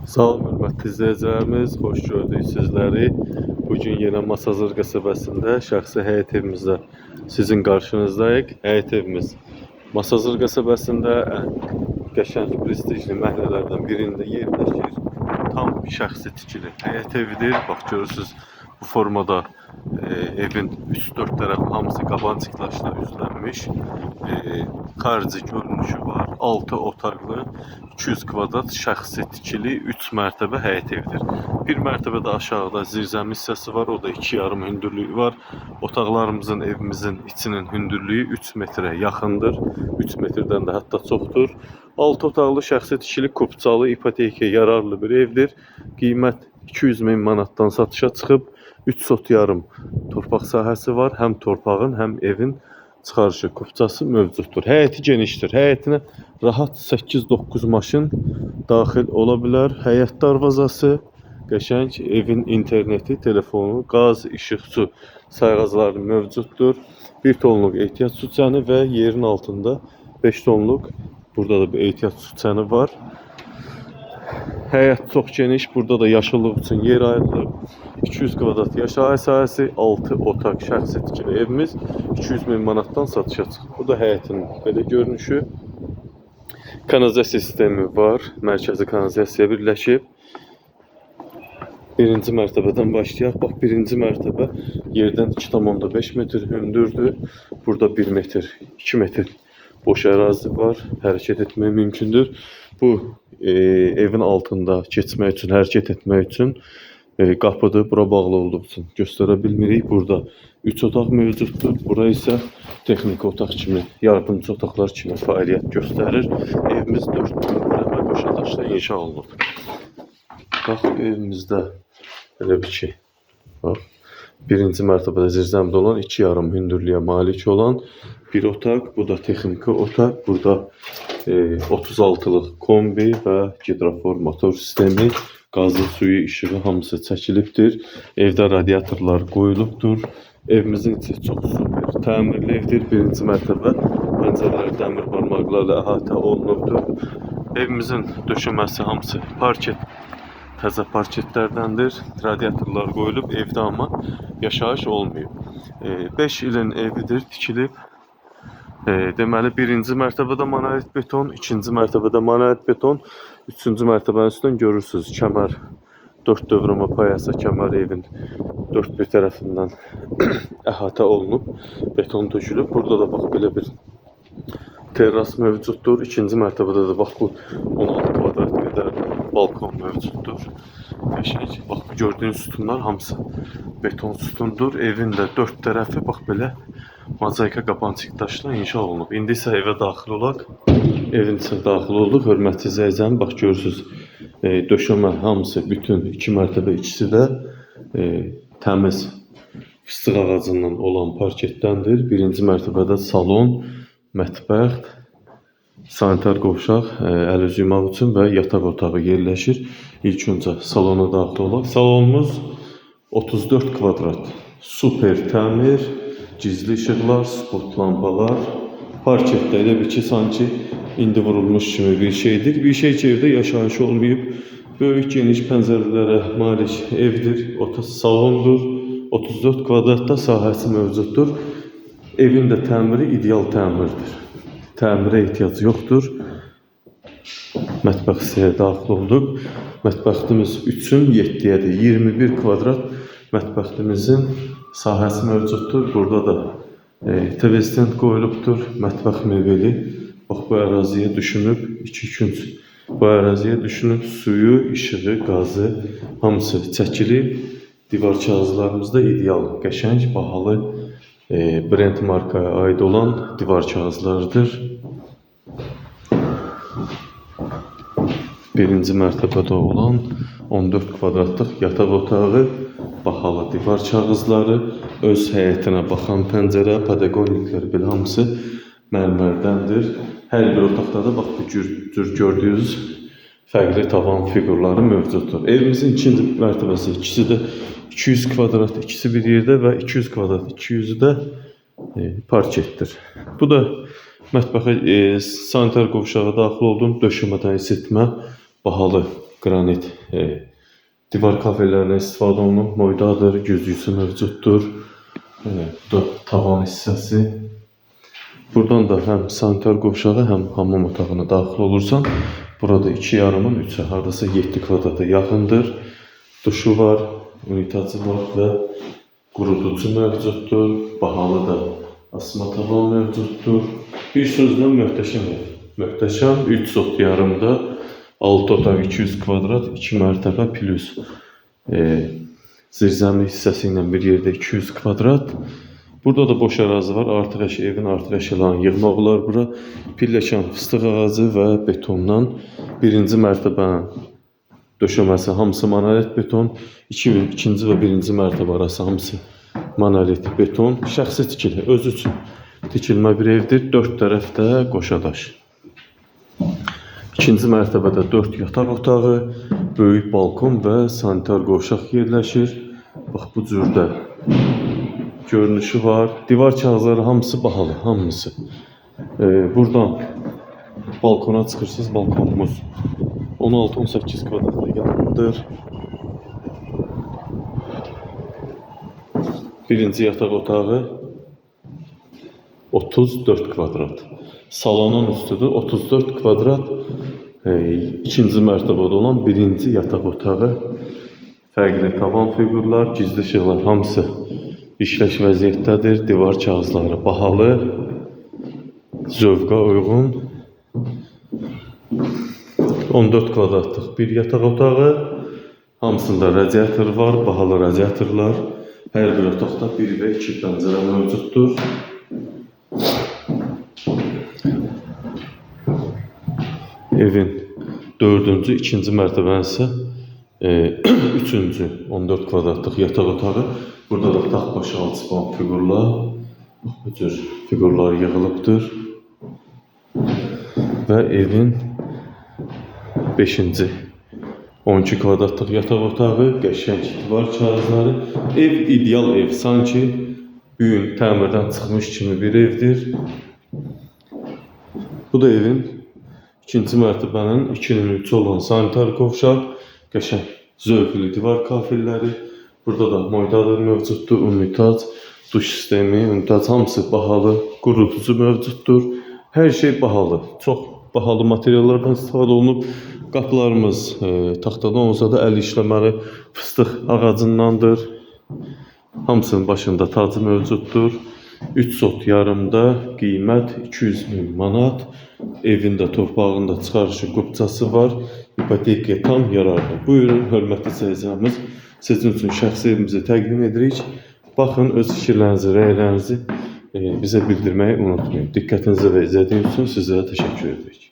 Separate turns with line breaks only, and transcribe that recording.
Salam hörmətli izləyicilərimiz, xoş gördük sizləri. Bugün yenə Masazır qəsəbəsində şəxsi həyət evimizdə sizin qarşınızdayıq. Həyət evimiz Masazır qəsəbəsində qəşəng prestijli məhəllələrdən birində yerləşir. Tam şəxsi tikili həyət evidir. Bax görürsünüz bu formada evin 3-4 tərəfi hamısı qabancıqlaşla üzlənmiş. Xarici görünüşü var. 6 otaqlı 200 kvadrat şəxsi tikili 3 mərtəbə həyət evidir. Bir mərtəbədə aşağıda zirzəmi hissəsi var. O da 2,5 hündürlüyü var. Otaqlarımızın, evimizin içinin hündürlüyü 3 metrə yaxındır. 3 metrdən də hətta çoxdur. 6 otaqlı şəxsi tikili kupçalı ipotekaya yararlı bir evdir. Qiymət 200.000 manatdan satışa çıxıb. 3 sot yarım torpaq sahəsi var. Həm torpağın, həm evin çıxarışı, kupçası mövcuddur. Həyəti genişdir. Həyətinə rahat 8-9 maşın daxil ola bilər. Həyət darvazası, qəşəng evin interneti, telefonu, qaz, işıq, su sayğacları mövcuddur. 1 tonluq ehtiyat su çəni və yerin altında 5 tonluq burada da bir ehtiyat su çəni var. Həyət çox geniş. Burada da yaşıllıq üçün yer ayrılıb. 200 kvadrat yaşayış sahəsi, 6 otaq şəxsi tikili evimiz 200.000 manatdan satışa çıxıb. Bu da həyətin belə görünüşü. Kanalizasiya sistemi var. Mərkəzi kanalizasiya birləşib. Birinci mərtəbədən başlayaq. Bax, birinci mərtəbə yerdən 2,5 metr hündürdür. Burada 1 metr, 2 metr boş ərazi var. Hərəkət etmək mümkündür. Bu evin altında keçmək üçün, hərəkət etmək üçün qapıdır. Bura bağlı olduğu üçün göstərə bilmirik. Burada 3 otaq mövcuddur. Bura isə texniki otaq kimi, yardımcı otaqlar kimi fəaliyyət göstərir. Evimiz 4 mərtəbə qoşa daşla inşa olunub. Bax, evimizdə elə bir ki, bax, birinci mərtəbədə zirzəmdə olan 2,5 hündürlüyə malik olan bir otaq. Bu da texniki otaq. Burada 36'lıq kombi və gidrofor motor sistemi, qazı, suyu, işığı hamısı çəkilibdir. Evdə radiatorlar qoyulubdur. Evimizin içi çox super təmirli evdir. Birinci mərtəbə pəncərələr dəmir barmaqlarla əhatə olunubdur. Evimizin döşəməsi hamısı parket, təzə parketlərdəndir. Radiatorlar qoyulub, evdə amma yaşayış olmayıb. 5 ilin evidir, tikilib. Deməli, birinci mərtəbədə monolit beton, ikinci mərtəbədə monolit beton, üçüncü mərtəbənin üstündən görürsünüz kəmər, 4 dövrəmə payasa kəmər evin 4 bir tərəfindən əhatə olunub, beton tökülüb. Burada da bax belə bir terras mövcuddur. İkinci mərtəbədə də bax bu 16 kvadrat qədər balkon mövcuddur. Qəşəng, bax bu gördüyünüz sütunlar hamısı beton sütundur. Evin də 4 tərəfi bax belə mozaika qabancıq daşla inşa olunub. İndi isə evə daxil olaq. Evin içinə daxil olduq. Hörmətli izləyicilər, bax görürsünüz, döşəmə hamısı bütün 2 mərtəbə, ikisi də təmiz fıstıq ağacından olan parketdəndir. Birinci mərtəbədə salon, mətbəx, sanitar qovşaq, əl üzü yumaq üçün və yataq otağı yerləşir. İlk öncə salona daxil olaq. Salonumuz 34 kvadrat, super təmir, gizli işıqlar, spot lampalar, parketdə elə bir ki, sanki indi vurulmuş kimi bir şeydir. Bir şey ki, evdə yaşayış olmayıb. Böyük geniş pəncərələrə malik evdir. Salondur. 34 kvadratda sahəsi mövcuddur. Evin də təmiri ideal təmirdir. Təmirə ehtiyac yoxdur. Mətbəx hissəyə daxil olduq. Mətbəximiz 3-ün 7-yədir. 21 kvadrat mətbəximizin sahəsi mövcuddur. Burada da TV stand qoyulubdur. Mətbəx mebeli. Bax, bu əraziyə düşünüb, 2 künc bu əraziyə düşünüb, suyu, işığı, qazı hamısı çəkilib. Divar kağızlarımız da ideal, qəşəng, bahalı brend markaya aid olan divar kağızlarıdır. Birinci mərtəbədə olan 14 kvadratlıq yataq otağı, bahalı divar kağızları, öz həyətinə baxan pəncərə, padagoniklər belə hamısı mərmərdəndir. Hər bir otaqda da bax bu cür gördüyünüz fərqli tavan figurları mövcuddur. Evimizin ikinci mərtəbəsi, ikisi də 200 kvadrat, ikisi bir yerdə və 200 kvadrat, 200'ü də parketdir. Bu da mətbəxə sanitar qovşağa daxil oldum. Döşəmədən isitmə, bahalı qranit divar kafelərinə istifadə olunan moydadır, güzgüsü mövcuddur. Bu da tavan hissəsi. Buradan da həm sanitar qovşağı, həm hamam otağına daxil olursan. Burada 2,5-dan 3-ə, hardasa 7 kvadrata yaxındır. Duşu var, unitazı var və quruducu mövcuddur. Bahalı da asma tavan mövcuddur. Bir sözlə möhtəşəm ev. Möhtəşəm 3 sot yarımda 6 otaq 200 kvadrat, 2 mərtəbə plus zirzəmi hissəsi ilə bir yerdə 200 kvadrat. Burada da boş ərazi var. Artıq evin artıq əşyalarını yığmaq olar bura. Pilləkan fıstıq ağacı və betondan birinci mərtəbənin döşəməsi hamısı monolit beton, ikinci və birinci mərtəbə arası hamısı monolit beton. Şəxsi tikili, özü üçün tikilmə bir evdir. 4 tərəfdə qoşadaş. İkinci mərtəbədə 4 yataq otağı, böyük balkon və sanitar qovşaq yerləşir. Bax bu cürdə görünüşü var. Divar kağızları hamısı bahalı, hamısı. Buradan balkona çıxırsınız, balkonumuz 16-18 kvadrata yaxındır. Birinci yataq otağı 34 kvadrat. Salonun üstüdür 34 kvadrat. İkinci mərtəbədə olan birinci yataq otağı. Fərqli tavan fiqurlar, gizli işıqlar hamısı işləş vəziyyətdədir. Divar kağızları bahalı, zövqa uyğun. 14 kvadratlıq bir yataq otağı. Hamısında radiator var, bahalı radiatorlar. Hər bir otaqda 1 və 2 pəncərə mövcuddur. Evin 4-cü, 2-ci mərtəbənin isə 3-cü 14 kvadratlıq yataq otağı. Burada da taxt boşaltıcı falan fiqurlar, bu cür fiqurlar yığılıbdır. Və evin 5-ci 12 kvadratlıq yataq otağı, qəşəng divar kağızları. Ev ideal ev, sanki bu gün təmirdən çıxmış kimi bir evdir. Bu da evin 2-ci mərtəbənin 2-nin 3 olan sanitar qovşaq, qəşəng zövqlü divar kafilləri. Burada da moydadır mövcuddur, unitaz, duş sistemi, unitaz hamısı bahalı, quruducu mövcuddur. Hər şey bahalı, çox bahalı materiallardan istifadə olunub. Qapılarımız taxtadan olsa da əl işləməli fıstıq ağacındandır. Hamısının başında tacı mövcuddur. 3 sot yarımda qiymət 200.000 manat. Evində, torpağında çıxarışı qubçası var. İpotekaya tam yararlı. Buyurun, hörmətli seyircimiz, sizin üçün şəxsi evimizi təqdim edirik. Baxın, öz fikirlərinizi, rəylərinizi bizə bildirməyi unutmayın. Diqqətinizə və izlədiyiniz üçün sizlərə təşəkkür edirik.